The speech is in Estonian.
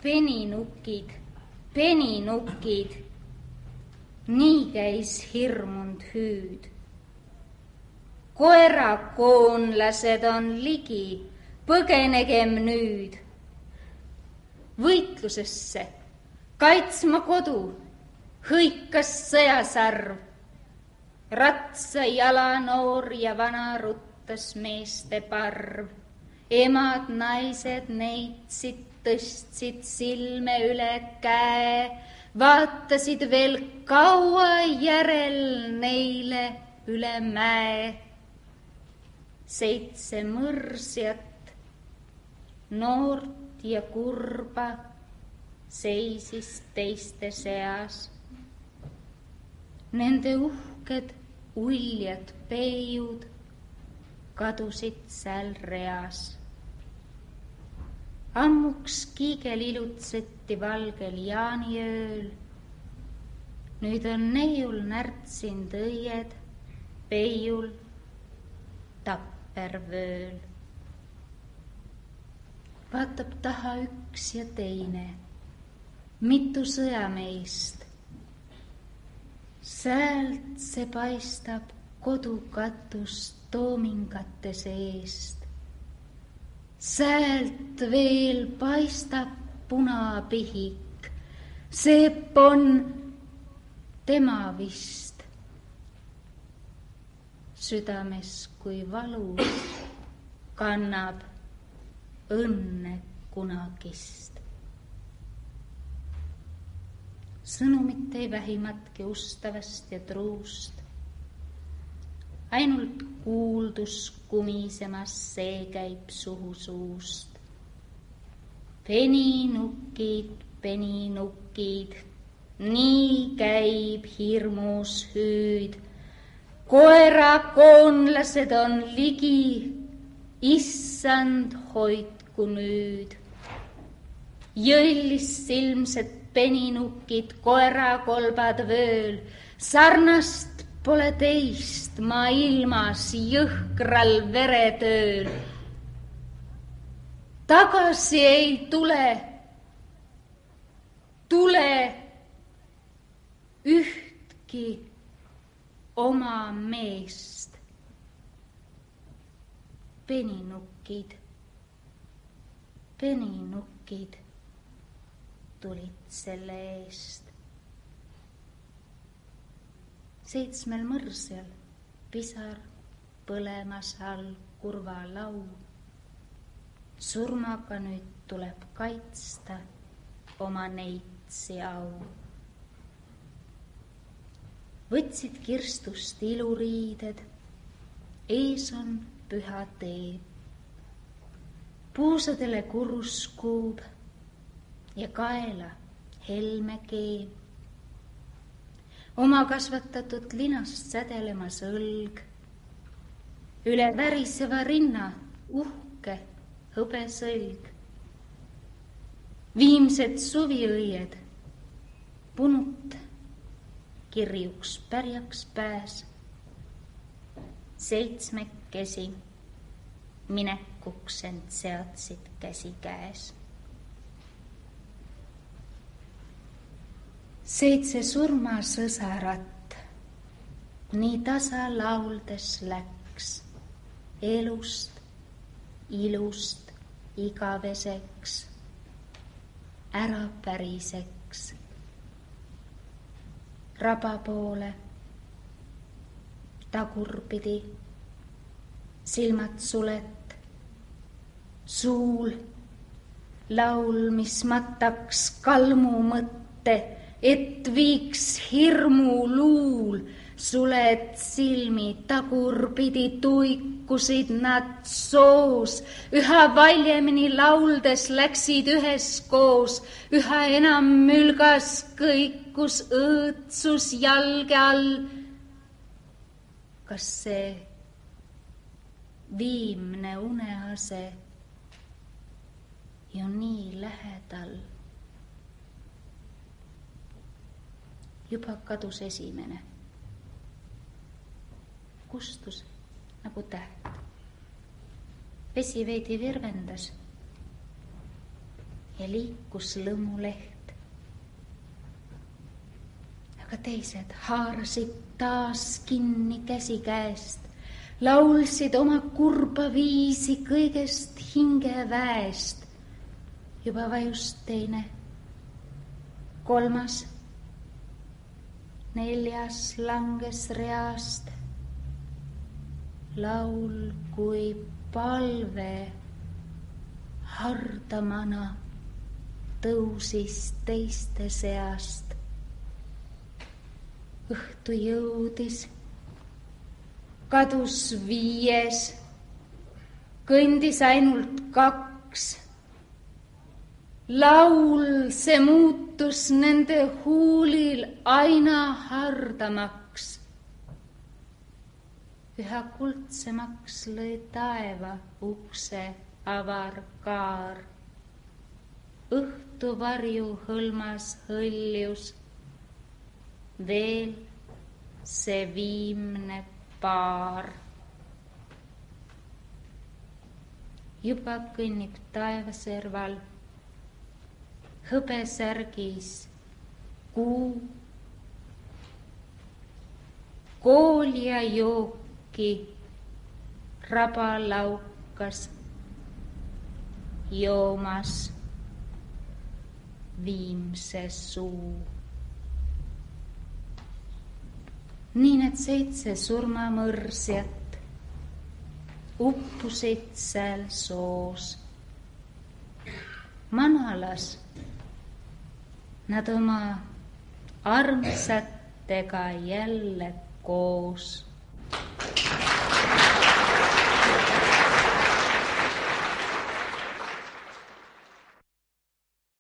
peninukid, peninukid, nii käis hirmund hüüd. Koerakoonlased on ligi, põgenegem nüüd. Võitlusesse, kaitsma kodu, hõikas sõjasarv. Ratsa jalanoor ja vana ruttas meeste parv. Emad, naised neitsid, tõstsid silme üle käe, vaatasid veel kaua järel neile üle mäe. 7 mõrsjat, noort ja kurba, seisis teiste seas. Nende uhked uljad peiud kadusid seal reas. Ammuks kiigel ilutseti valgel jaaniööl. Nüüd on neiul närtsind õied, peiul tappervööl. Vaatab taha üks ja teine, mitu sõjameist. Säält see paistab kodukatust toomingate seest. Säält veel paistab punapihik, seep on tema vist. Südames kui valus kannab õnne kunagist. Sõnumit ei vähimatki ustavast ja truust. Ainult kuuldus kumisemas see käib suhu suust. Peninukid, peninukid, nii käib hirmus hüüd. Koerakoonlased on ligi, issand hoidku nüüd. Jõllis silmsed peninukid, koerakolbad vööl, sarnast pole teist maailmas jõhkral veretööl. Tagasi ei tule ühtki oma meest. Peninukid, peninukid tulid selle eest. 7 mõrsjal pisar põlemas all kurva lau. Surmaga nüüd tuleb kaitsta oma neitsi au. Võtsid kirstust iluriided, ees on püha tee. Puusadele kuruskuub ja kaela helme keeb. Oma kasvatatud linast sädelemas õlg, üle väriseva rinna uhke hõbesõlg. Viimsed suviõied, punut kirjuks pärjaks pääs. 7 minekuks end seadsid käsi käes. 7 surmasõsarat nii tasa lauldes läks, elust, ilust igaveseks, ära päriseks. Raba poole, tagurpidi, silmad sulet, suul, laul, mis mataks kalmu mõtte, et viiks hirmu luul. Suled silmi tagurpidi tuikusid nad soos, üha valjemini lauldes läksid üheskoos, üha enam mülgas kõikus õõtsus jalge all. Kas see viimne unease ju nii lähedal? Juba kadus esimene. Kustus nagu täht. Vesi veidi virvendas. ja liikus lõmuleht. Aga teised haarasid taas kinni käsikäest, laulsid oma kurba viisi kõigest hingeväest. Juba vajus teine, kolmas, neljas langes reast. Laul kui palve hardamana tõusis teiste seast. Õhtu jõudis, kadus viies, kõndis ainult kaks. Laul see muutus nende huulil aina hardamaks. Üha kuldsemaks lõi taeva ukse avar kaar. Õhtu varju hõlmas hõljus veel see viimne paar. Juba kõnnib taevaserval hõbesärgis kuu. Kool ja jooki raba laukas joomas viimse suu. Nii need 7 surmamõrsjat uppusid seal soos. Manalas nad oma armsatega jälle koos.